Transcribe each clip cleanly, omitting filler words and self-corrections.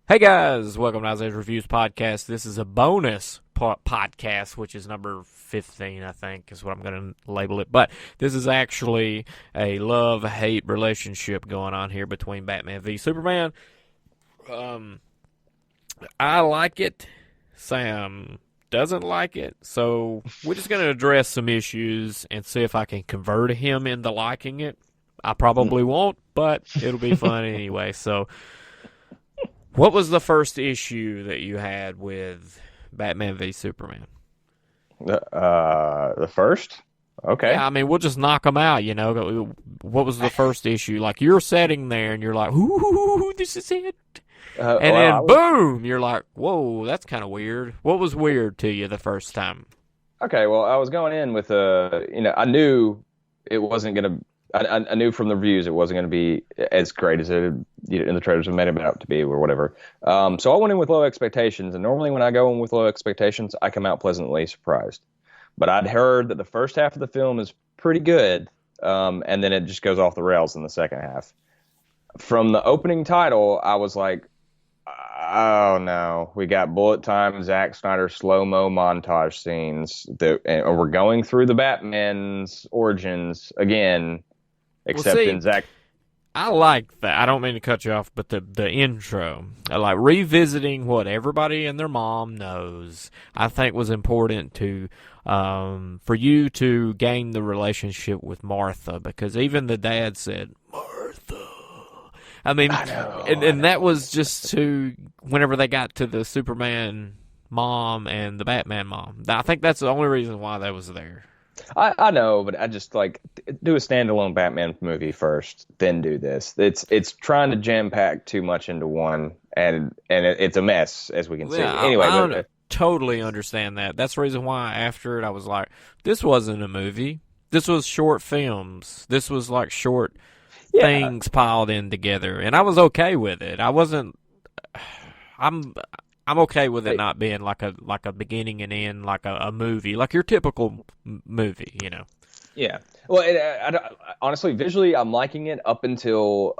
Hey guys, welcome to Isaiah's Reviews Podcast. This is a bonus podcast, which is number 15, I think, is what I'm going to label it. But this is actually a love-hate relationship going on here between Batman v Superman. I like it. Sam doesn't like it. So we're just going to address some issues and see if I can convert him into liking it. I probably won't, but it'll be fun anyway. So what was the first issue that you had with Batman v Superman? The first? Okay. Yeah, I mean, we'll just knock them out, you know. What was the first issue? Like, you're sitting there and you're like, ooh, this is it. And then, boom, you're like, whoa, that's kind of weird. What was weird to you the first time? Okay, well, I was going in with I knew it wasn't gonna. I knew from the reviews it wasn't gonna be as great as in the trailers have made it out to be or whatever. So I went in with low expectations, and normally when I go in with low expectations, I come out pleasantly surprised. But I'd heard that the first half of the film is pretty good, and then it just goes off the rails in the second half. From the opening title, I was like, oh no, we got bullet time, Zack Snyder slow-mo montage scenes and we're going through the Batman's origins again, Well, except see, in Zack. I like that. I don't mean to cut you off, but the intro, I like revisiting what everybody and their mom knows. I think was important to for you to gain the relationship with Martha, because even the dad said Martha. I mean, and that was just to whenever they got to the Superman mom and the Batman mom. I think that's the only reason why that was there. I know, but I just like do a standalone Batman movie first, then do this. It's trying to jam pack too much into one, and it's a mess as we can see. Yeah, Anyway, I totally understand that. That's the reason why after it I was like, this wasn't a movie. This was short films. This was like short yeah, things piled in together, and I was okay with it. I wasn't. I'm I'm okay with it not being like a beginning and end, like a movie, like your typical movie, you know. yeah. Well, honestly, visually, I'm liking it up until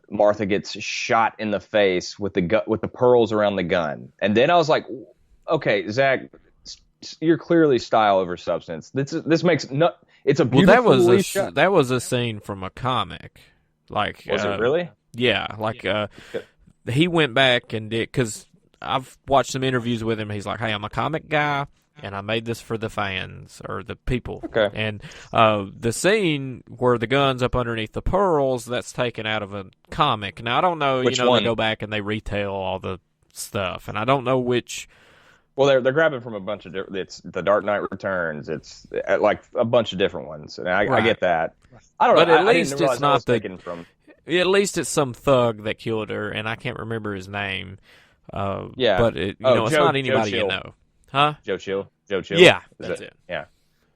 Martha gets shot in the face with with the pearls around the gun, and then I was like, okay, Zach, you're clearly style over substance. This makes no. It's a Well, that was beautifully shot. that was a scene from a comic, like Was it really? yeah, like he went back and did, because I've watched some interviews with him. He's like, "Hey, I'm a comic guy, and I made this for the fans or the people." Okay. And the scene where the gun's up underneath the pearls, that's taken out of a comic. Now I don't know. Which They one? go back and they retell all the stuff, and I don't know which. Well, they're grabbing from a bunch of different. It's the Dark Knight Returns. It's like a bunch of different ones, and I Right. get that. I don't But know. at I didn't least realize it's that was not the. taken from. At least it's some thug that killed her, and I can't remember his name. Yeah. But Oh, it's Joe not anybody you Chill. know, huh? Joe Chill. Joe Chill. Yeah, Is that's it. Yeah.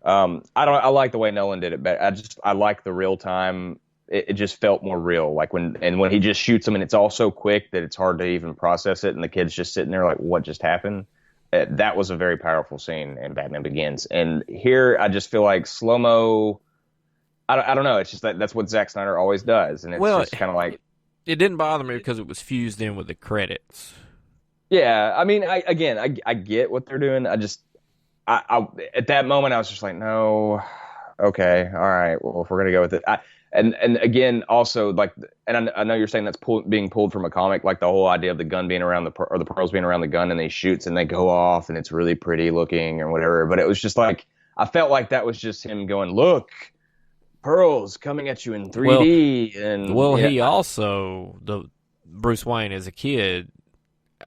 I like the way Nolan did it better. I like the real time. It just felt more real. Like when he just shoots them and it's all so quick that it's hard to even process it, and the kid's just sitting there like, what just happened? That was a very powerful scene in Batman Begins. And here I just feel like slow mo. I don't know. It's just that's what Zack Snyder always does, and it's Well, just kind of like, it didn't bother me because it was fused in with the credits. yeah. I mean, I get what they're doing. I at that moment I was just like, no, okay, all right. Well, if we're gonna go with it, and again, also like, and I know you're saying that's being pulled from a comic, like the whole idea of the gun being around or the pearls being around the gun, and he shoots and they go off, and it's really pretty looking or whatever. But it was just like I felt like that was just him going, look, pearls coming at you in 3D, and Well, yeah, he also the Bruce Wayne as a kid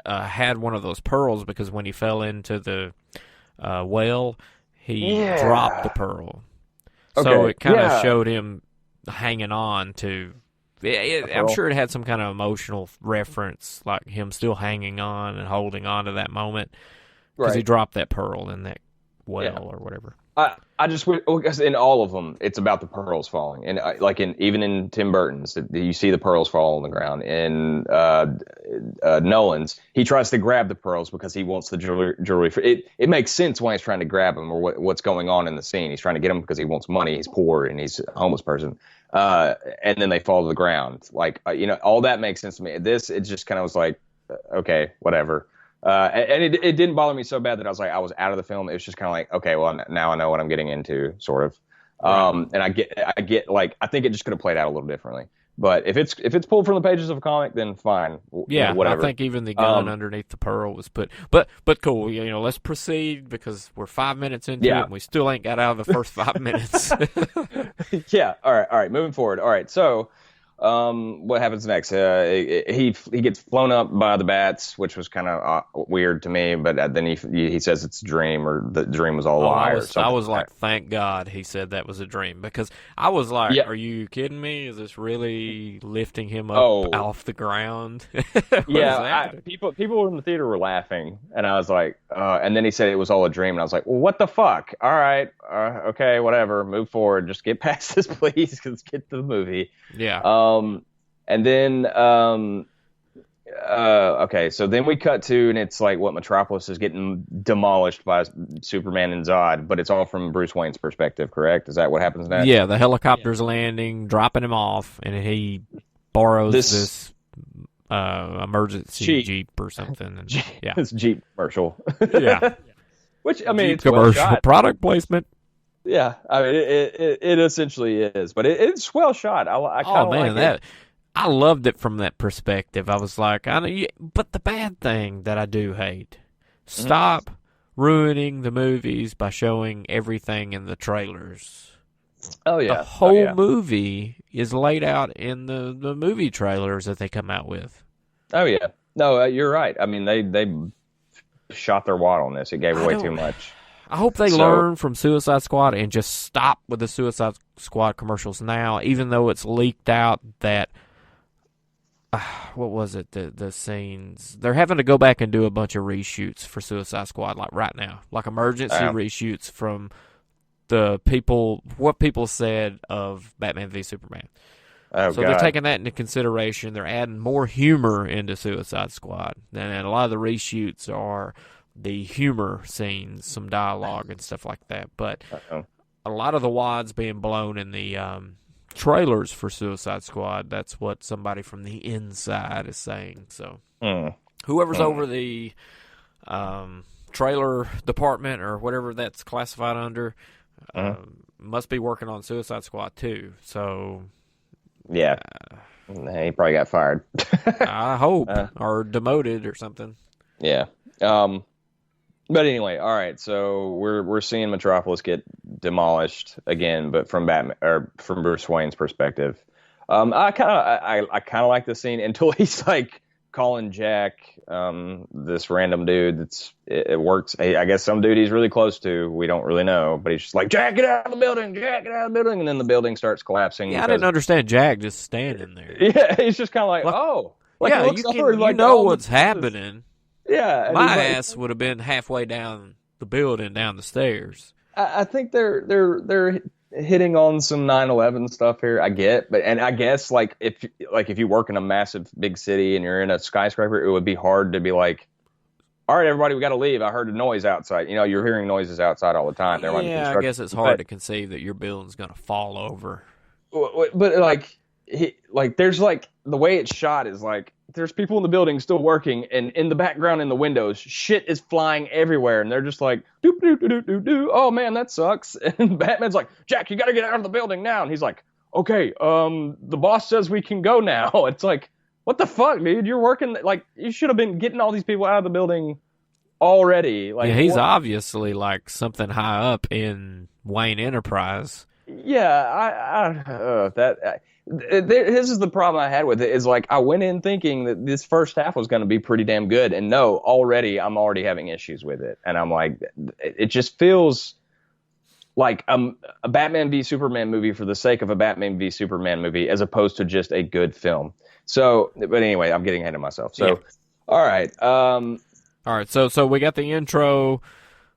had one of those pearls because when he fell into the well, he dropped the pearl. So okay, it kind of yeah, showed him hanging on to. a I'm pearl, sure it had some kind of emotional reference, like him still hanging on and holding on to that moment because he right. dropped that pearl in that Yeah. well or whatever. I just because in all of them it's about the pearls falling, and like even in Tim Burton's you see the pearls fall on the ground. In Nolan's, he tries to grab the pearls because he wants the jewelry for it. It makes sense why he's trying to grab them or what's going on in the scene. He's trying to get them because he wants money. He's poor and he's a homeless person. And then they fall to the ground. Like all that makes sense to me. This it just kind of was like, okay, whatever. And it didn't bother me so bad that I was like, I was out of the film. It was just kind of like, okay, well, now I know what I'm getting into, sort of. Right. And I get like, I think it just could have played out a little differently. But if it's pulled from the pages of a comic, then fine, Yeah, whatever. I think even the gun underneath the pearl was put, but cool. Let's proceed because we're 5 minutes into it and we still ain't got out of the first 5 minutes. Yeah. All right. Moving forward. All right. So, what happens next? He gets flown up by the bats, which was kind of weird to me. But then he says it's a dream, or the dream was all a lie, or something. I was like, thank God he said that was a dream, because I was like, are you kidding me? Is this really lifting him up off the ground? Yeah, people in the theater were laughing, and I was like, and then he said it was all a dream, and I was like, well, what the fuck? All right, okay, whatever, move forward, just get past this, please. Let's get to the movie. Yeah. And then, okay, so then we cut to, and it's like what Metropolis is getting demolished by Superman and Zod, but it's all from Bruce Wayne's perspective, correct? Is that what happens next? Yeah, the helicopter's landing, dropping him off, and he borrows this emergency Jeep or something. And, yeah, this Jeep commercial. Yeah, which I mean, Jeep it's commercial, well shot. product placement. Yeah, I mean, it essentially is, but it's well shot. I kind of like it. I loved it from that perspective. I was like, but the bad thing that I do hate, stop ruining the movies by showing everything in the trailers. Oh yeah, the whole movie is laid out in the movie trailers that they come out with. Oh yeah, no, you're right. I mean, they shot their wad on this. It gave away too much. I hope they learn from Suicide Squad and just stop with the Suicide Squad commercials now, even though it's leaked out that, what was it, the scenes, they're having to go back and do a bunch of reshoots for Suicide Squad, like right now, like emergency reshoots from what people said of Batman v Superman. So they're taking that into consideration. They're adding more humor into Suicide Squad, and a lot of the reshoots are the humor scenes, some dialogue and stuff like that. But a lot of the wads being blown in the trailers for Suicide Squad, that's what somebody from the inside is saying. So whoever's over the trailer department or whatever that's classified under must be working on Suicide Squad too. So yeah, he probably got fired. I hope, or demoted or something. Yeah. But anyway, all right. So we're seeing Metropolis get demolished again, but from Batman or from Bruce Wayne's perspective. I kind of like this scene until he's like calling Jack, this random dude it works. I guess some dude he's really close to. We don't really know, but he's just like, Jack, get out of the building! Jack, get out of the building! And then the building starts collapsing. Yeah, I didn't understand Jack just standing there. Yeah, he's just kind of like, you know what's happening. Yeah, my ass would have been halfway down the building, down the stairs. I think they're hitting on some 9/11 stuff here. I get, but I guess if you work in a massive big city and you're in a skyscraper, it would be hard to be like, all right, everybody, we got to leave. I heard a noise outside. You're hearing noises outside all the time. Yeah, I guess it's hard to conceive that your building's going to fall over. But there's the way it's shot is like, there's people in the building still working, and in the background in the windows, shit is flying everywhere, and they're just like, doop, doop, doop, doop, doop. Oh man, that sucks. And Batman's like, Jack, you gotta get out of the building now. And he's like, okay, the boss says we can go now. It's like, what the fuck, dude? You're working, you should have been getting all these people out of the building already. He's obviously something high up in Wayne Enterprise. Yeah, this is the problem I had with it, is I went in thinking that this first half was going to be pretty damn good, and no, I'm already having issues with it, and I'm like, it just feels like a Batman v Superman movie for the sake of a Batman v Superman movie, as opposed to just a good film. So, but anyway, I'm getting ahead of myself. So, yeah. All right, so we got the intro,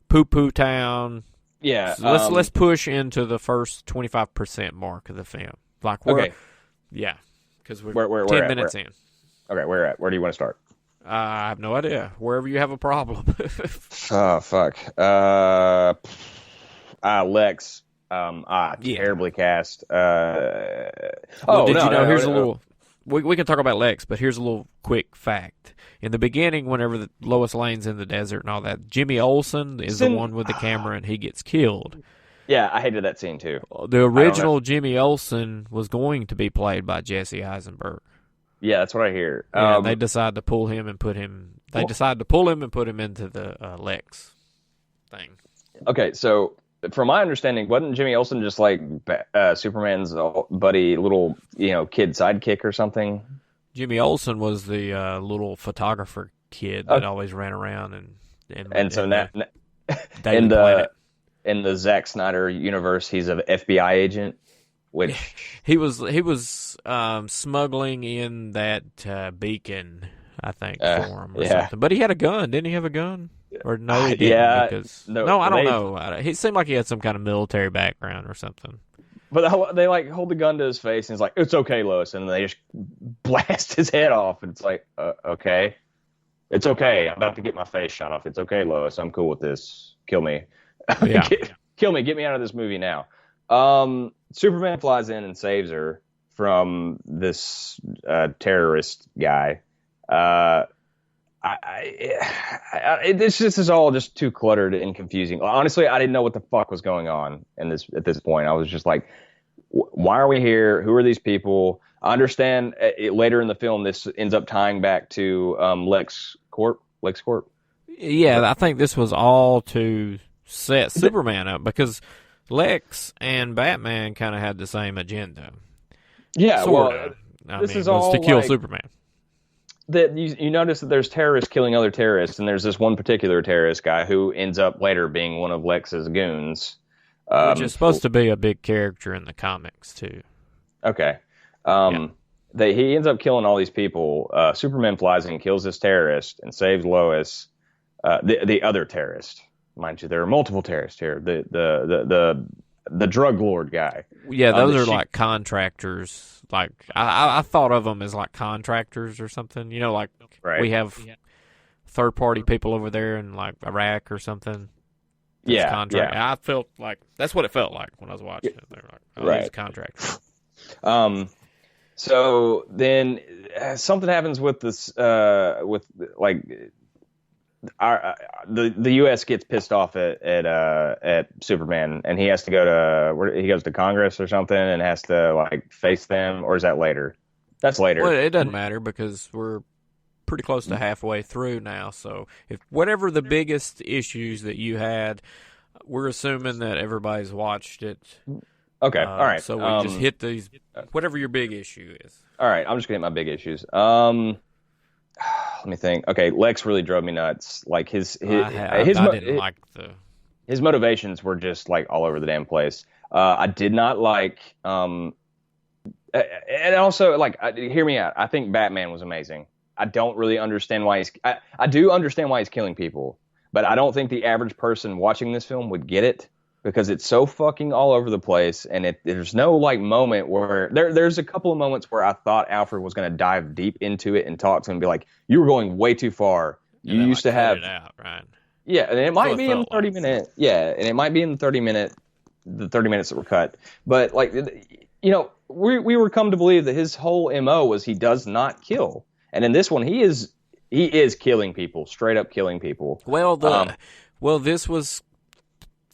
Poo Poo Town. Yeah, so let's push into the first 25% mark of the film. Okay. Yeah, because we're 10 minutes in. Okay, where do you want to start? I have no idea. Wherever you have a problem. Oh, fuck. Lex. Terribly cast. Did you know? Here's a little we can talk about Lex, but here's a little quick fact. In the beginning, whenever Lois Lane's in the desert and all that, Jimmy Olsen is the one with the camera, and he gets killed. Yeah, I hated that scene too. The original Jimmy Olsen was going to be played by Jesse Eisenberg. Yeah, that's what I hear. Yeah, they decided to pull him and put him. They decided to pull him and put him into the Lex thing. Okay, so from my understanding, wasn't Jimmy Olsen just like Superman's buddy, little kid sidekick or something? Jimmy Olsen was the little photographer kid that always ran around and so now in the Zack Snyder universe, he's an FBI agent. Which he was smuggling in that beacon, I think, for him or something. But he had a gun. Didn't he have a gun? Or no, he didn't. Yeah. Because, no, I don't know. He seemed like he had some kind of military background or something. But they like hold the gun to his face and he's like, "It's okay, Lois," and they just blast his head off. And it's like, okay, it's okay. I'm about to get my face shot off. It's okay, Lois. I'm cool with this. Kill me. Yeah. Kill me. Get me out of this movie now. Superman flies in and saves her from this terrorist guy. This is all just too cluttered and confusing. Honestly, I didn't know what the fuck was going on at this point. I was just like, why are we here? Who are these people? I understand later in the film this ends up tying back to LexCorp. Yeah, I think this was all to set Superman up because Lex and Batman kind of had the same agenda. Yeah, sorta. This is all to kill Superman. That you notice that there's terrorists killing other terrorists, and there's this one particular terrorist guy who ends up later being one of Lex's goons, which is supposed to be a big character in the comics too. Okay, he ends up killing all these people. Superman flies in, kills this terrorist, and saves Lois, the other terrorist. Mind you, there are multiple terrorists here. The drug lord guy. Yeah, those are like contractors. Like I thought of them as like contractors or something. Like we have third party people over there in like Iraq or something. Yeah. I felt like that's what it felt like when I was watching it. They were like, oh, he's a contractor. So then something happens with this with like. The U.S. gets pissed off at Superman, and he has to he goes to Congress or something and has to like face them, or is that later? That's later. Well, it doesn't matter because we're pretty close to halfway through now. So if whatever the biggest issues that you had, we're assuming that everybody's watched it. Okay, all right. So we just hit these whatever your big issue is. All right, I'm just gonna hit my big issues. Let me think. Okay, Lex really drove me nuts. Like his motivations were just like all over the damn place. I did not like. And also, like, hear me out. I think Batman was amazing. I don't really understand why I do understand why he's killing people, but I don't think the average person watching this film would get it. Because it's so fucking all over the place, and there's no like moment where there's a couple of moments where I thought Alfred was going to dive deep into it and talk to him and be like, "You were going way too far. You used to have it out, right?" Yeah, and it might be in the 30-minute. Yeah, and it might be in the 30 minutes that were cut. But like, we were come to believe that his whole MO was he does not kill, and in this one he is killing people, straight up killing people. Well, this was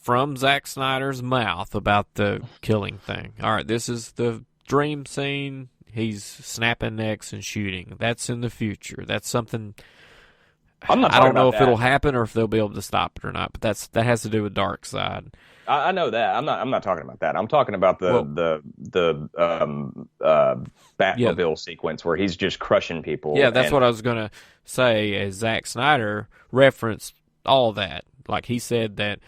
from Zack Snyder's mouth about the killing thing. All right, this is the dream scene. He's snapping necks and shooting. That's in the future. That's something. I don't know if it'll happen or if they'll be able to stop it or not. But that has to do with Darkseid. I know that. I'm not talking about that. I'm talking about the Batmobile sequence where he's just crushing people. Yeah, that's what I was gonna say. As Zack Snyder referenced all that, like he said that.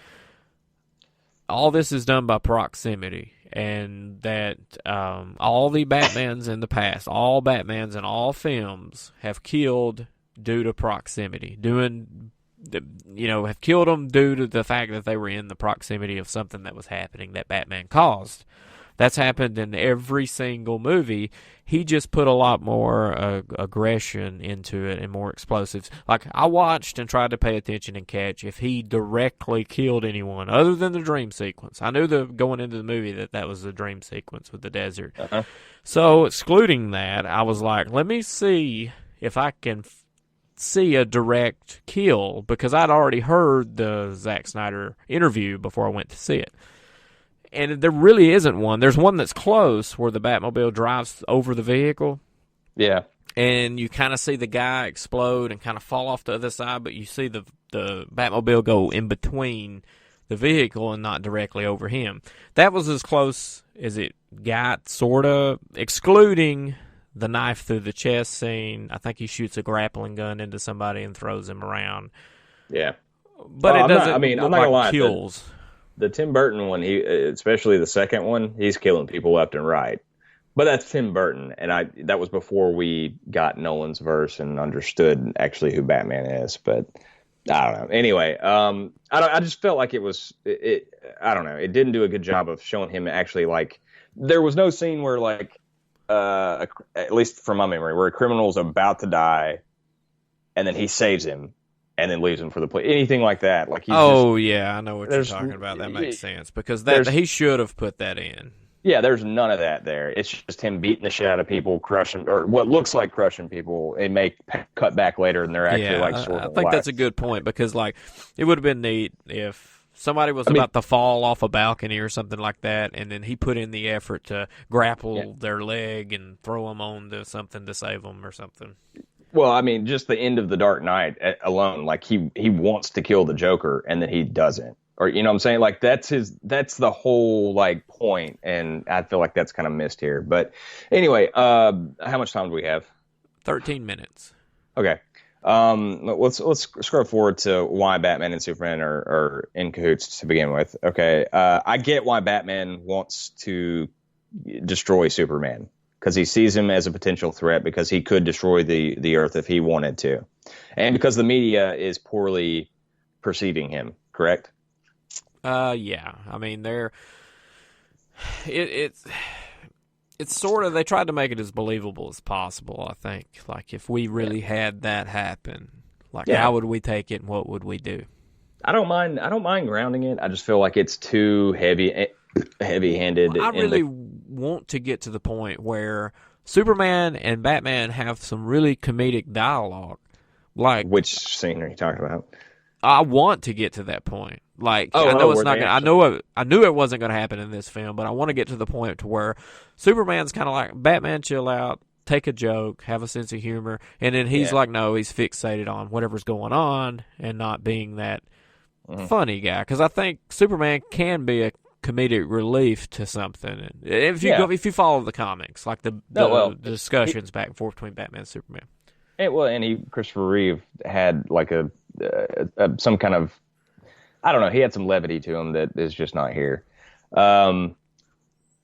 All this is done by proximity, and that all the Batmans in the past, all Batmans in all films have killed due to proximity. Have killed them due to the fact that they were in the proximity of something that was happening that Batman caused. That's happened in every single movie. He just put a lot more aggression into it and more explosives. Like, I watched and tried to pay attention and catch if he directly killed anyone other than the dream sequence. I knew going into the movie that was the dream sequence with the desert. Uh-huh. So, excluding that, I was like, let me see if I can see a direct kill, because I'd already heard the Zack Snyder interview before I went to see it. And there really isn't one. There's one that's close where the Batmobile drives over the vehicle. Yeah. And you kind of see the guy explode and kind of fall off the other side, but you see the Batmobile go in between the vehicle and not directly over him. That was as close as it got, sort of, excluding the knife through the chest scene. I think he shoots a grappling gun into somebody and throws him around. Yeah. But it doesn't I'm not look gonna like lie. kills. The Tim Burton one, especially the second one, he's killing people left and right. But that's Tim Burton, and that was before we got Nolan's verse and understood actually who Batman is. But I don't know. Anyway, I just felt like it was I don't know. It didn't do a good job of showing him actually, like, there was no scene where, like, at least from my memory, where a criminal's about to die, and then he saves him. And then leaves him for the play. Anything like that. Like I know what you're talking about. That makes sense. Because he should have put that in. Yeah, there's none of that there. It's just him beating the shit out of people, crushing, or what looks like crushing people. It may cut back later, and they're actually sort of. I think that's a good point, because, like, it would have been neat if somebody was about to fall off a balcony or something like that, and then he put in the effort to grapple their leg and throw them onto something to save them or something. Well, I mean, just the end of The Dark Knight alone, like, he wants to kill the Joker, and then he doesn't. Or, you know what I'm saying? Like, that's the whole, like, point, and I feel like that's kind of missed here. But anyway, how much time do we have? 13 minutes. Okay. Let's scroll forward to why Batman and Superman are in cahoots to begin with. Okay. I get why Batman wants to destroy Superman, because he sees him as a potential threat, because he could destroy the Earth if he wanted to. And because the media is poorly perceiving him, correct? Yeah. I mean, it's sort of, they tried to make it as believable as possible, I think. Like, if we really had that happen, like, how would we take it and what would we do? I don't mind grounding it. I just feel like it's too heavy-handed. I really want to get to the point where Superman and Batman have some really comedic dialogue. Like, which scene are you talking about? I want to get to that point. Like, I know it's not gonna. I knew it wasn't going to happen in this film, but I want to get to the point to where Superman's kind of like, Batman, chill out, take a joke, have a sense of humor, and then he's like, no, he's fixated on whatever's going on and not being that funny guy. Because I think Superman can be a comedic relief to something. If you follow the comics, like the discussions back and forth between Batman and Superman. And Christopher Reeve had like some kind of, I don't know, he had some levity to him that is just not here.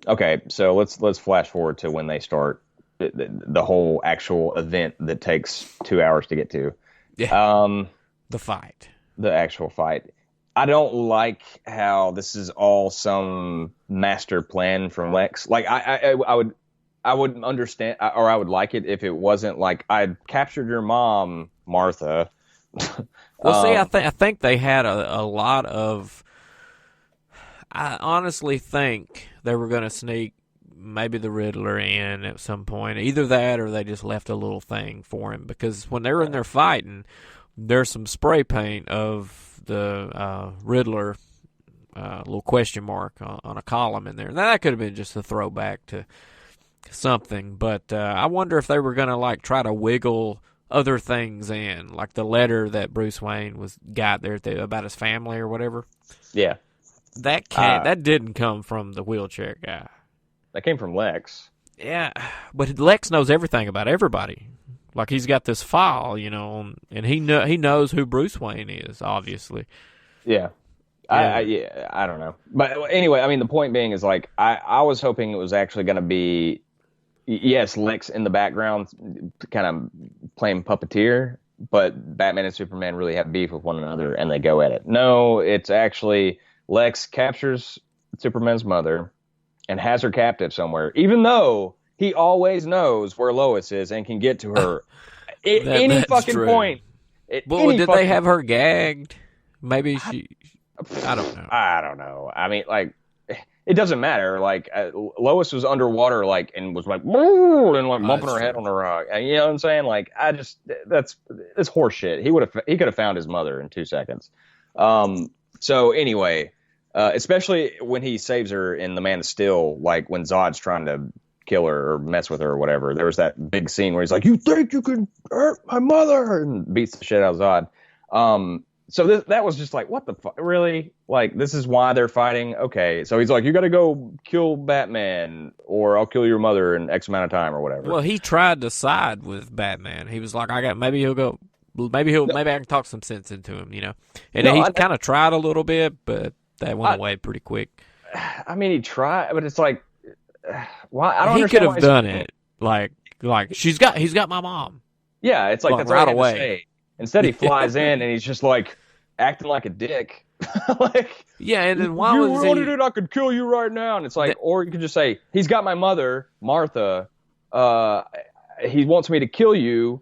Okay, so let's flash forward to when they start the whole actual event that takes 2 hours to get to. Yeah. The actual fight. I don't like how this is all some master plan from Lex. Like, I would understand, or I would like it if it wasn't like, I captured your mom, Martha. Well, see, I think they had a lot of. I honestly think they were going to sneak maybe the Riddler in at some point. Either that, or they just left a little thing for him, because when they were in there fighting, there's some spray paint of the Riddler, little question mark on a column in there. Now, that could have been just a throwback to something, but I wonder if they were going to, like, try to wiggle other things in, like the letter that Bruce Wayne got there about his family or whatever. Yeah. That didn't come from the wheelchair guy. That came from Lex. Yeah, but Lex knows everything about everybody. Like, he's got this file, you know, and he knows who Bruce Wayne is, obviously. Yeah. I don't know. But anyway, I mean, the point being is, like, I was hoping it was actually going to be, yes, Lex in the background kind of playing puppeteer, but Batman and Superman really have beef with one another, and they go at it. No, it's actually Lex captures Superman's mother, and has her captive somewhere, even though he always knows where Lois is and can get to her at any That's fucking true. point. Well, did they have her gagged? Maybe she. I don't know. I don't know. I mean, like, it doesn't matter. Like, Lois was underwater, like, and was like, and like bumping her head on the rock. And, you know what I'm saying? Like, that's horseshit. He could have found his mother in 2 seconds. So anyway, especially when he saves her in The Man of Steel, like when Zod's trying to kill her or mess with her or whatever. There was that big scene where he's like, "You think you can hurt my mother?" and beats the shit out of Zod. So that was just like, what the fuck? Really? Like, this is why they're fighting? Okay. So he's like, you got to go kill Batman or I'll kill your mother in X amount of time or whatever. Well, he tried to side with Batman. He was like, maybe I can talk some sense into him, you know? And he kind of tried a little bit, but that went away pretty quick. I mean, he tried, but it's like, why? I don't He understand. He could why have done it. Like he's got my mom. Yeah. It's like, Well, that's right all he had away. to say. Instead, he flies in and he's just like acting like a dick. Like, yeah, and then why you was wanted he? it, I could kill you right now. And it's like, or you could just say, he's got my mother, Martha. He wants me to kill you,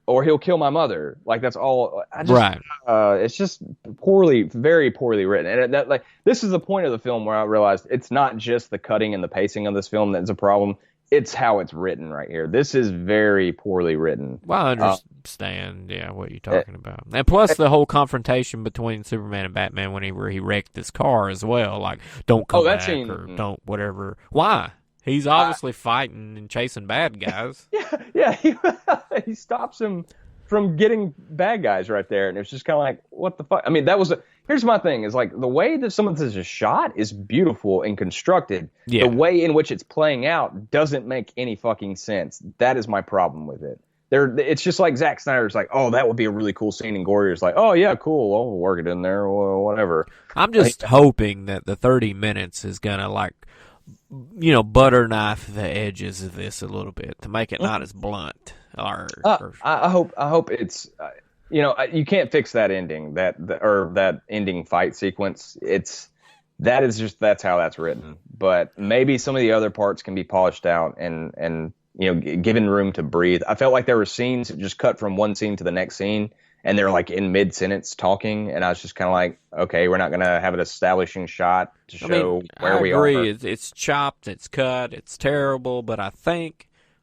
or he'll kill my mother. Like, that's all. Right. It's just very poorly written. And this is the point of the film where I realized it's not just the cutting and the pacing of this film that's a problem. It's how it's written right here. This is very poorly written. Well, I understand, what you're talking about. And plus the whole confrontation between Superman and Batman whenever he wrecked this car as well. Like, don't come back or don't whatever. Why? He's obviously fighting and chasing bad guys. Yeah. He stops him from getting bad guys right there. And it's just kind of like, what the fuck? I mean, here's my thing is like the way that some of this is shot is beautiful and constructed. Yeah. The way in which it's playing out doesn't make any fucking sense. That is my problem with it. It's just like Zack Snyder's like, oh, that would be a really cool scene, and Gorier's like, oh yeah, cool, I'll work it in there, or whatever. I'm just hoping that the 30 minutes is gonna butter knife the edges of this a little bit to make it not as blunt. I hope it's you can't fix that ending, that ending fight sequence. That's how that's written. But maybe some of the other parts can be polished out and given room to breathe. I felt like there were scenes that just cut from one scene to the next scene, and they're like in mid sentence talking, and I was just kind of like, okay, we're not gonna have an establishing shot to show where we are. I agree. It's chopped, it's cut, it's terrible, but I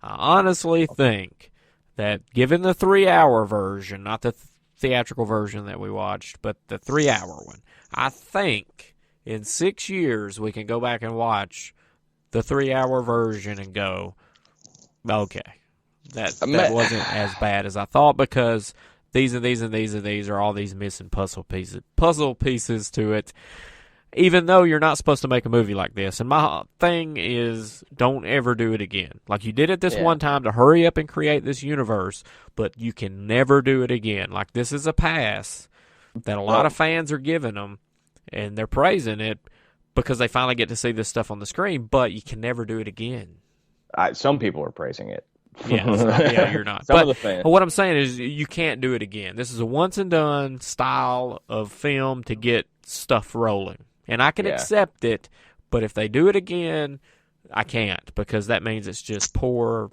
honestly think that given the 3-hour version, not the theatrical version that we watched, but the 3-hour one, I think in 6 years we can go back and watch the 3-hour version and go, okay, that wasn't as bad as I thought, because these and these and these and these are all these missing puzzle pieces to it. Even though you're not supposed to make a movie like this. And my thing is, don't ever do it again. Like, you did it this one time to hurry up and create this universe, but you can never do it again. Like, this is a pass that a lot of fans are giving them, and they're praising it because they finally get to see this stuff on the screen, but you can never do it again. Some people are praising it. Yeah, you're not. Some of the fans. But what I'm saying is, you can't do it again. This is a once-and-done style of film to get stuff rolling. And I can accept it, but if they do it again, I can't, because that means it's just poor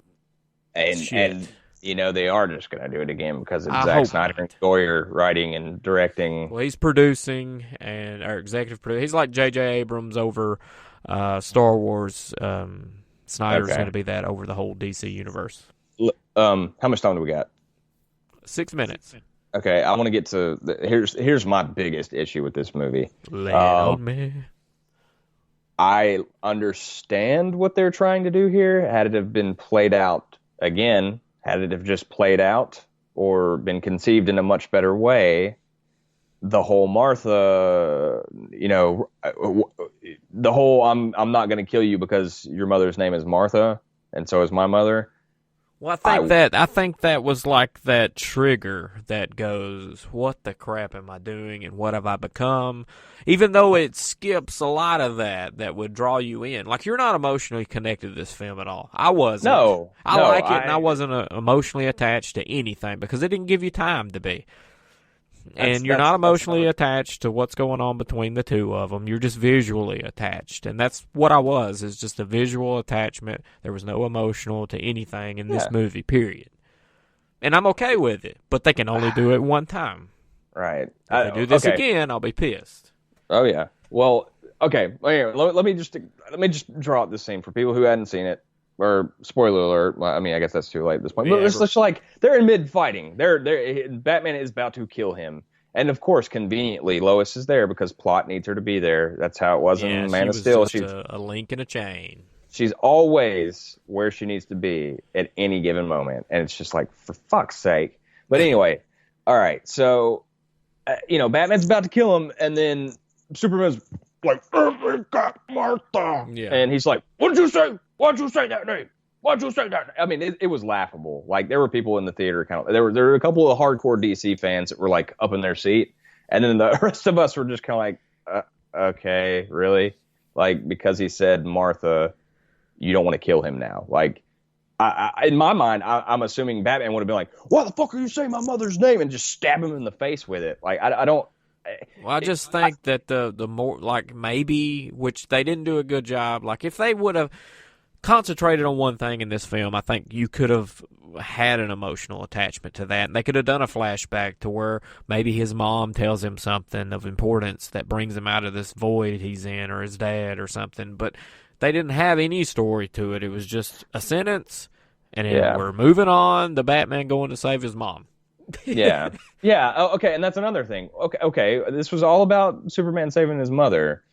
shit. And they are just going to do it again because it's Zack Snyder and Goyer writing and directing. Well, he's producing or executive producer. He's like J.J. Abrams over Star Wars. Snyder's going to be that over the whole DC universe. How much time do we got? 6 minutes. Okay, I want to get to here's my biggest issue with this movie. Lay it on me. I understand what they're trying to do here. Had it have been played out again, had it have just played out or been conceived in a much better way, the whole Martha, the whole I'm not going to kill you because your mother's name is Martha and so is my mother. Well, I think that was like that trigger that goes, what the crap am I doing and what have I become? Even though it skips a lot of that would draw you in. Like, you're not emotionally connected to this film at all. I wasn't. No. I like it, and I wasn't emotionally attached to anything because it didn't give you time to be. And you're not emotionally attached to what's going on between the two of them. You're just visually attached. And that's what I was, is just a visual attachment. There was no emotional to anything in this movie, period. And I'm okay with it, but they can only do it one time. Right. If they do this again, I'll be pissed. Oh, yeah. Well, okay. Let me just draw out this scene for people who hadn't seen it. Or spoiler alert. Well, I mean, I guess that's too late at this point. But it's just like they're in mid fighting. Batman is about to kill him, and of course, conveniently, Lois is there because plot needs her to be there. That's how it was in Man of Steel. She's a link in a chain. She's always where she needs to be at any given moment, and it's just like, for fuck's sake. But anyway, all right. So, Batman's about to kill him, and then Superman's like, "We got Martha," and he's like, "What did you say? Why'd you say that name? Why'd you say that?" I mean, it was laughable. Like, there were people in the theater there were a couple of hardcore DC fans that were like up in their seat, and then the rest of us were just kind of like, okay, really? Like, because he said Martha, you don't want to kill him now. Like, in my mind, I'm assuming Batman would have been like, "Why the fuck are you saying my mother's name?" and just stab him in the face with it. Like, I don't. Well, I just think that the more, like, maybe, which they didn't do a good job. Like, if they would have concentrated on one thing in this film, I think you could have had an emotional attachment to that. And they could have done a flashback to where maybe his mom tells him something of importance that brings him out of this void he's in, or his dad or something. But they didn't have any story to it. It was just a sentence, and then we're moving on. The Batman going to save his mom. Yeah. Oh, okay, and that's another thing. Okay. This was all about Superman saving his mother.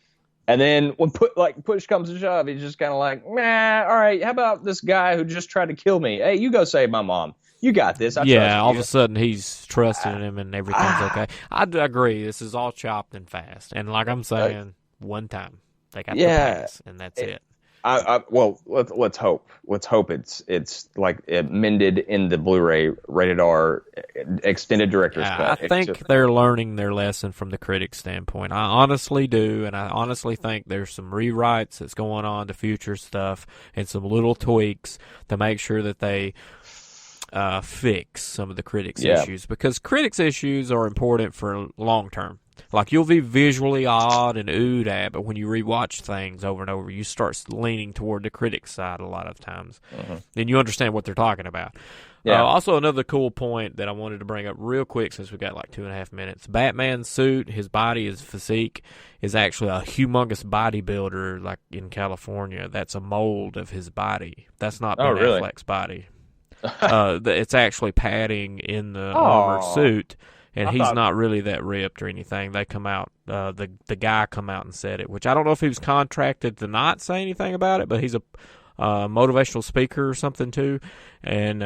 And then when push comes to shove, he's just kind of like, nah, all right, how about this guy who just tried to kill me? Hey, you go save my mom. You got this. I trust you. All of a sudden he's trusting him and everything's okay. I agree. This is all chopped and fast. And like I'm saying, one time they got the pass, and that's it. Well, let's hope. Let's hope it's like mended in the Blu-ray rated R extended director's cut. I think they're learning their lesson from the critic standpoint. I honestly do, and I honestly think there's some rewrites that's going on to future stuff and some little tweaks to make sure that they fix some of the critics' issues, because critics' issues are important for long term. Like, you'll be visually odd and oohed at, but when you rewatch things over and over, you start leaning toward the critic side a lot of times. And you understand what they're talking about. Also, another cool point that I wanted to bring up real quick, since we got like 2.5 minutes. Batman's suit, his body, his physique, is actually a humongous bodybuilder, like in California. That's a mold of his body. That's not Ben Affleck's body. It's actually padding in the armored suit. And he's not really that ripped or anything. They come out, the guy come out and said it, which I don't know if he was contracted to not say anything about it, but he's a motivational speaker or something too. And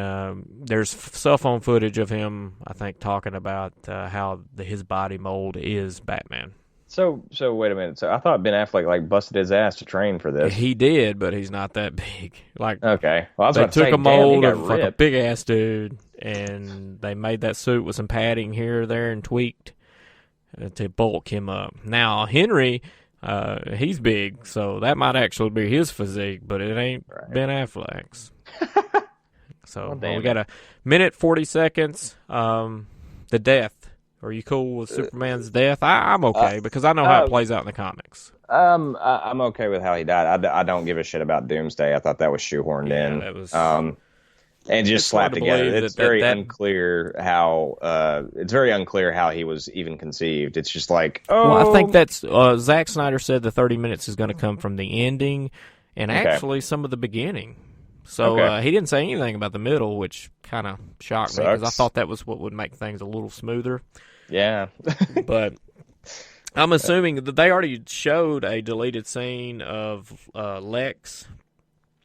there's cell phone footage of him, I think, talking about how his body mold is Batman. So wait a minute. So I thought Ben Affleck like busted his ass to train for this. He did, but he's not that big. Like, okay, well, they took a mold of like a big ass dude, and they made that suit with some padding here or there and tweaked to bulk him up. Now Henry, he's big, so that might actually be his physique, but it ain't Ben Affleck's. So we got 1:40. The death. Are you cool with Superman's death? I'm okay, because I know how it plays out in the comics. I'm okay with how he died. I don't give a shit about Doomsday. I thought that was shoehorned in. That was, and just slapped together. It's very unclear how he was even conceived. It's just like, Well, I think that's Zack Snyder said the 30 minutes is going to come from the ending and actually some of the beginning. So he didn't say anything about the middle, which kind of shocked me, because I thought that was what would make things a little smoother. Yeah. But I'm assuming that they already showed a deleted scene of Lex,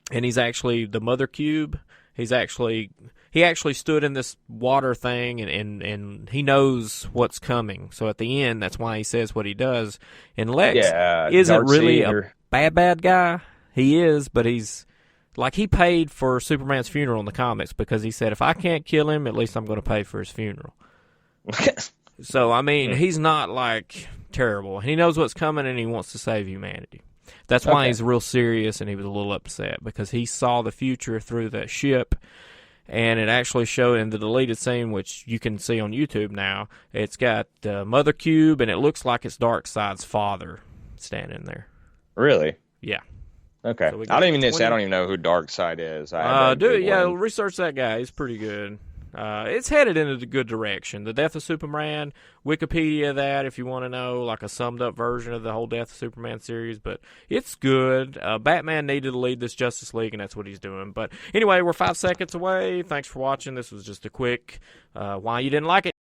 and he's actually the Mother Cube. He actually stood in this water thing, and he knows what's coming. So at the end, that's why he says what he does. And Lex isn't really a bad guy. He is, but he's like, he paid for Superman's funeral in the comics because he said, if I can't kill him, at least I'm going to pay for his funeral. So, I mean, he's not, like, terrible. He knows what's coming, and he wants to save humanity. That's why he's real serious, and he was a little upset, because he saw the future through that ship, and it actually showed in the deleted scene, which you can see on YouTube now. It's got Mother Cube, and it looks like it's Darkseid's father standing there. Really? Yeah. Okay. So I don't even know who Darkseid is. Research that guy. He's pretty good. It's headed in a good direction. The Death of Superman, Wikipedia that if you want to know, like a summed up version of the whole Death of Superman series, but it's good. Batman needed to lead this Justice League, and that's what he's doing. But anyway, we're 5 seconds away. Thanks for watching. This was just a quick why you didn't like it.